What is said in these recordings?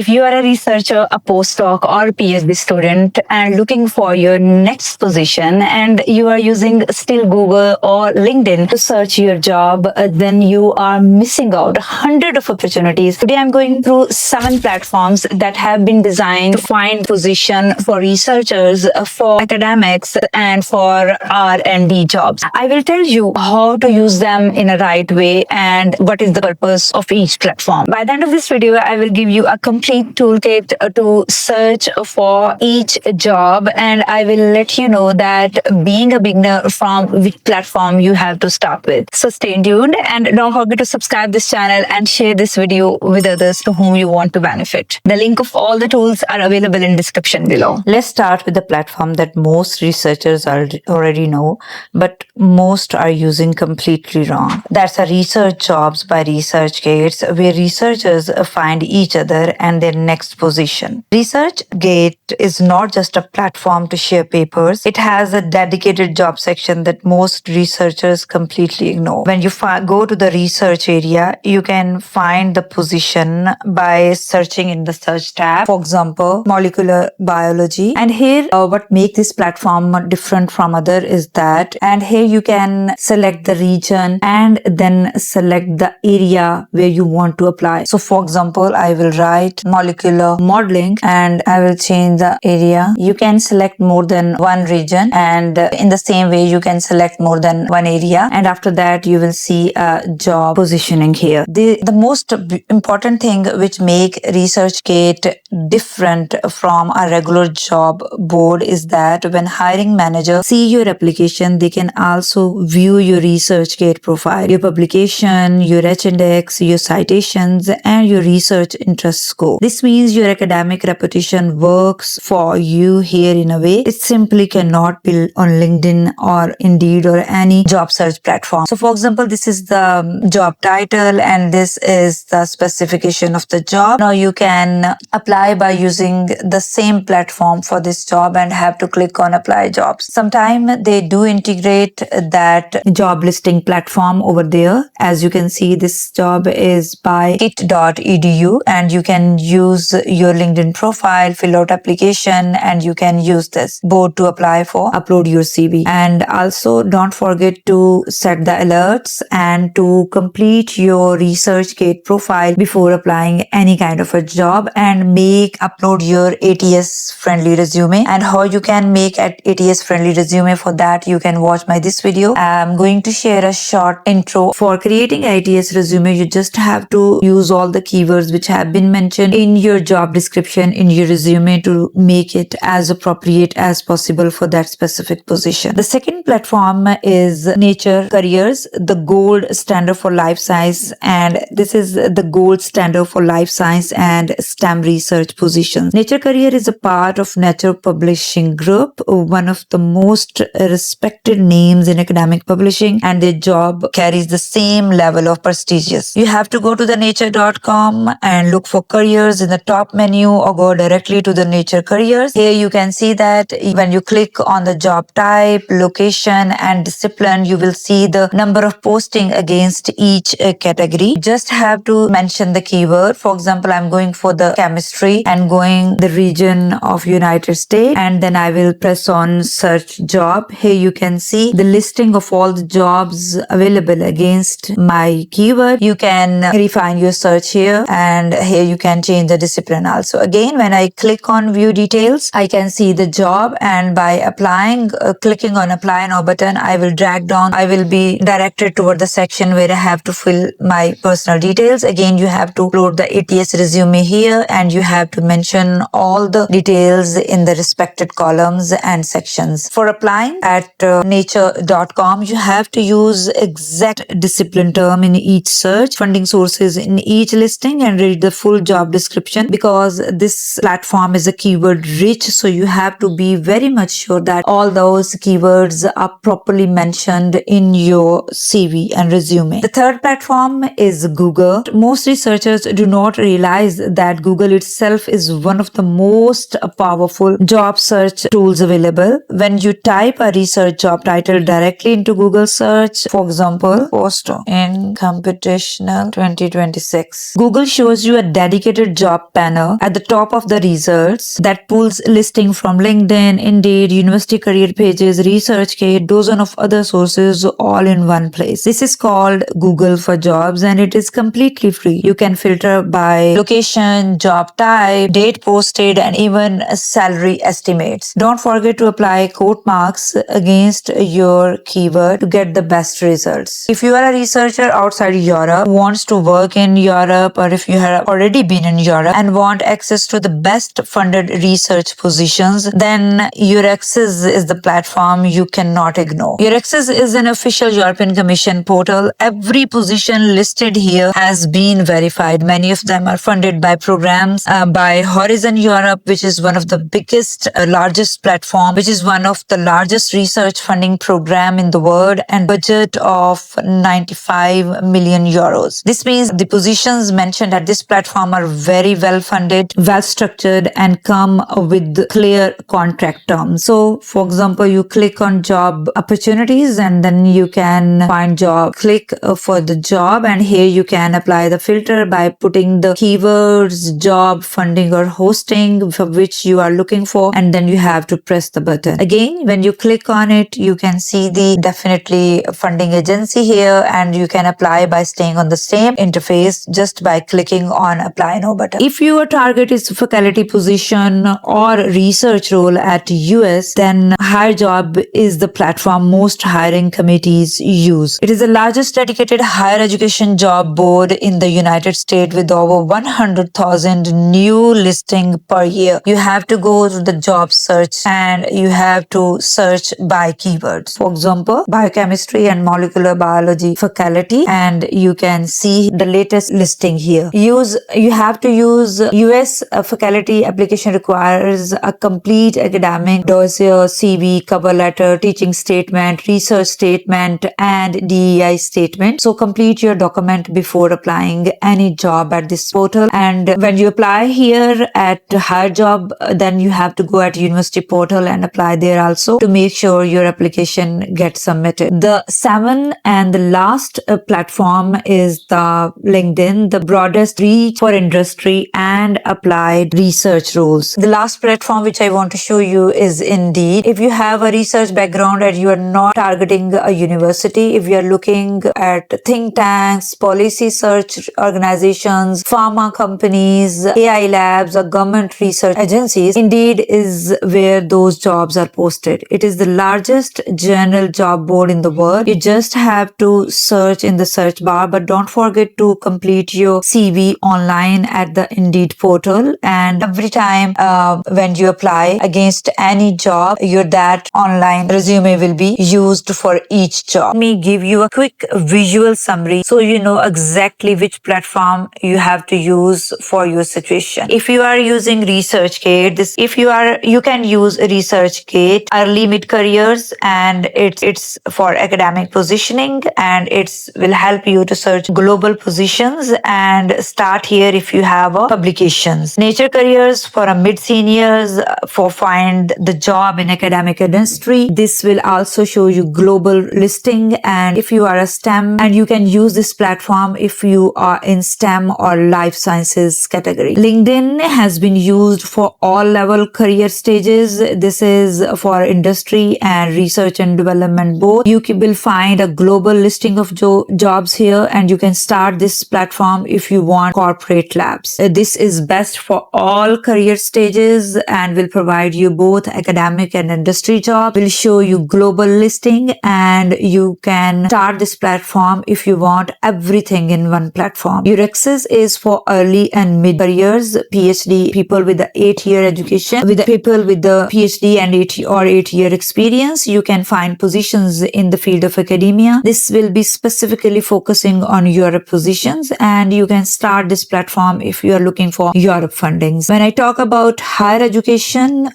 If you are a researcher, a postdoc, or a PhD student and looking for your next position and you are using still Google or LinkedIn to search your job, then you are missing out hundreds of opportunities. Today I'm going through 7 platforms that have been designed to find position for researchers, for academics, and for R&D jobs. I will tell you how to use them in a right way and what is the purpose of each platform. By the end of this video, I will give you a complete toolkit to search for each job, and I will let you know that being a beginner from which platform you have to start with. So stay tuned and don't forget to subscribe this channel and share this video with others to whom you want to benefit. The link of all the tools are available in description below. Let's start with the platform that most researchers already know, but most are using completely wrong. That's a research jobs by ResearchGate, where researchers find each other and their next position. ResearchGate is not just a platform to share papers. It has a dedicated job section that most researchers completely ignore. When you go to the research area, you can find the position by searching in the search tab. For example, molecular biology. And here, what makes this platform different from other is that, and here you can select the region and then select the area where you want to apply. So for example, I will write molecular modeling and I will change the area. You can select more than one region, and in the same way you can select more than one area, and after that you will see a job positioning here. The most important thing which make ResearchGate different from a regular job board is that when hiring manager see your application, they can also view your ResearchGate profile, your publication, your H-index, your citations, and your research interest score. This means your academic reputation works for you here in a way it simply cannot be on LinkedIn or Indeed or any job search platform. So for example, this is the job title and this is the specification of the job. Now you can apply by using the same platform for this job and have to click on apply jobs. Sometimes they do integrate that job listing platform over there. As you can see, this job is by kit.edu and you can use your LinkedIn profile, fill out application, and you can use this board to apply for upload your CV. And also don't forget to set the alerts and to complete your ResearchGate profile before applying any kind of a job, and upload your ATS friendly resume. And how you can make an ATS friendly resume, for that you can watch this video. I'm going to share a short intro. For creating ATS resume, you just have to use all the keywords which have been mentioned in your job description in your resume to make it as appropriate as possible for that specific position. The second platform is Nature Careers, the gold standard for life science, and this is the gold standard for life science and STEM research positions. Nature Career is a part of Nature Publishing Group, one of the most respected names in academic publishing, and their job carries the same level of prestigious. You have to go to the nature.com and look for careers in the top menu, or go directly to the Nature Careers. Here you can see that when you click on the job type, location, and discipline, you will see the number of posting against each category. You just have to mention the keyword. For example, I'm going for the chemistry and going the region of United States, and then I will press on search job. Here you can see the listing of all the jobs available against my keyword. You can refine your search here, and here you can change the discipline also. Again, when I click on view details, I can see the job, and by applying, clicking on apply now button, I will drag down. I will be directed toward the section where I have to fill my personal details. Again, you have to upload the ATS resume here, and you have to mention all the details in the respected columns and sections. For applying at nature.com, you have to use exact discipline term in each search, funding sources in each listing, and read the full job description, because this platform is a keyword rich, so you have to be very much sure that all those keywords are properly mentioned in your CV and resume. The third platform is Google. Most researchers do not realize that Google itself is one of the most powerful job search tools available. When you type a research job title directly into Google search, for example, post in computational 2026, Google shows you a dedicated curated job panel at the top of the results that pulls listing from LinkedIn, Indeed, university career pages, ResearchGate, dozen of other sources all in one place. This is called Google for Jobs and it is completely free. You can filter by location, job type, date posted, and even salary estimates. Don't forget to apply quote marks against your keyword to get the best results. If you are a researcher outside Europe, wants to work in Europe, or if you have already been in Europe and want access to the best funded research positions, then Eurexes is the platform you cannot ignore. Eurexes is an official European Commission portal. Every position listed here has been verified. Many of them are funded by programs by Horizon Europe, which is one of the biggest, largest platform, which is one of the largest research funding program in the world, and budget of 95 million euros. This means the positions mentioned at this platform are very well funded, well structured, and come with clear contract terms. So, for example, you click on job opportunities and then you can find job, click for the job, and here you can apply the filter by putting the keywords, job, funding, or hosting for which you are looking for, and then you have to press the button. Again, when you click on it, you can see the definitely funding agency here, and you can apply by staying on the same interface just by clicking on apply now button. If your target is faculty position or research role at US, then HireJob is the platform most hiring committees use. It is the largest dedicated higher education job board in the United States with over 100,000 new listing per year. You have to go to the job search and you have to search by keywords. For example, biochemistry and molecular biology faculty, and you can see the latest listing here. You have to use US faculty application requires a complete academic dossier, CV, cover letter, teaching statement, research statement, and DEI statement. So complete your document before applying any job at this portal. And when you apply here at HireJob, then you have to go at university portal and apply there also to make sure your application gets submitted. The seventh and the last platform is the LinkedIn, the broadest reach for industry and applied research roles. The last platform which I want to show you is Indeed. If you have a research background and you are not targeting a university, if you are looking at think tanks, policy search organizations, pharma companies, AI labs, or government research agencies, Indeed is where those jobs are posted. It is the largest general job board in the world. You just have to search in the search bar, but don't forget to complete your CV online at the Indeed portal. And every time when you apply against any job, that online resume will be used for each job. Let me give you a quick visual summary so you know exactly which platform you have to use for your situation. If you are using ResearchGate, you can use ResearchGate early mid careers, and it's for academic positioning, and it will help you to search global positions and start here if you have publications. Nature careers for a mid seniors for find the job in academic industry. This will also show you global listing, and if you are a STEM, and you can use this platform if you are in STEM or life sciences category. LinkedIn has been used for all level career stages. This is for industry and research and development both. You will find a global listing of jobs here, and you can start this platform if you want corporate labs. This is best for all career stages and will provide you both academic and industry job. Will show you global listing, and you can start this platform if you want everything in one platform. Eurexes is for early and mid careers, PhD people with the 8-year education, with the people with the PhD and 8-year experience. You can find positions in the field of academia. This will be specifically focusing on Europe positions, and you can start this platform if you are looking for Europe fundings. When I talk about higher education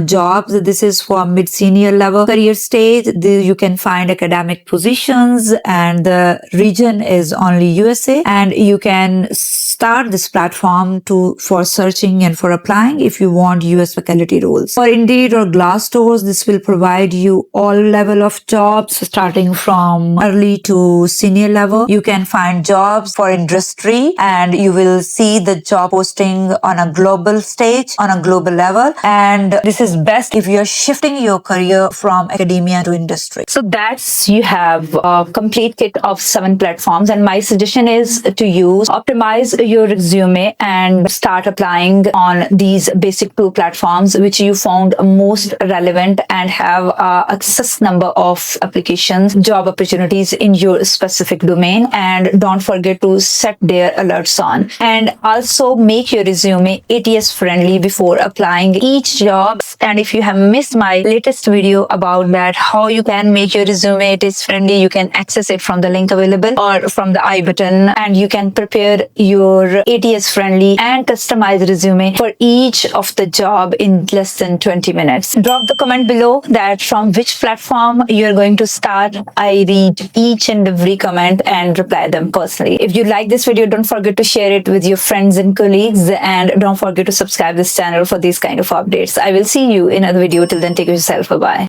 jobs, this is for mid-senior level career stage. You can find academic positions, and the region is only USA, and you can start this platform for searching and for applying if you want US faculty roles. For Indeed or Glassdoor, this will provide you all level of jobs starting from early to senior level. You can find jobs for industry, and you will see see the job posting on a global stage, on a global level. And this is best if you're shifting your career from academia to industry. So that's, you have a complete kit of 7 platforms, and my suggestion is to optimize your resume and start applying on these basic 2 platforms which you found most relevant and have access number of applications, job opportunities in your specific domain. And don't forget to set their alerts on, and also make your resume ATS friendly before applying each job. And if you have missed my latest video about that, how you can make your resume ATS friendly, you can access it from the link available or from the I button, and you can prepare your ATS friendly and customized resume for each of the job in less than 20 minutes. Drop the comment below that from which platform you're going to start. I read each and every comment and reply them personally. If you like this video, don't forget to share it with your friends and colleagues, and don't forget to subscribe this channel for these kind of updates. I will see you in another video. Till then, take care of yourself. Bye bye.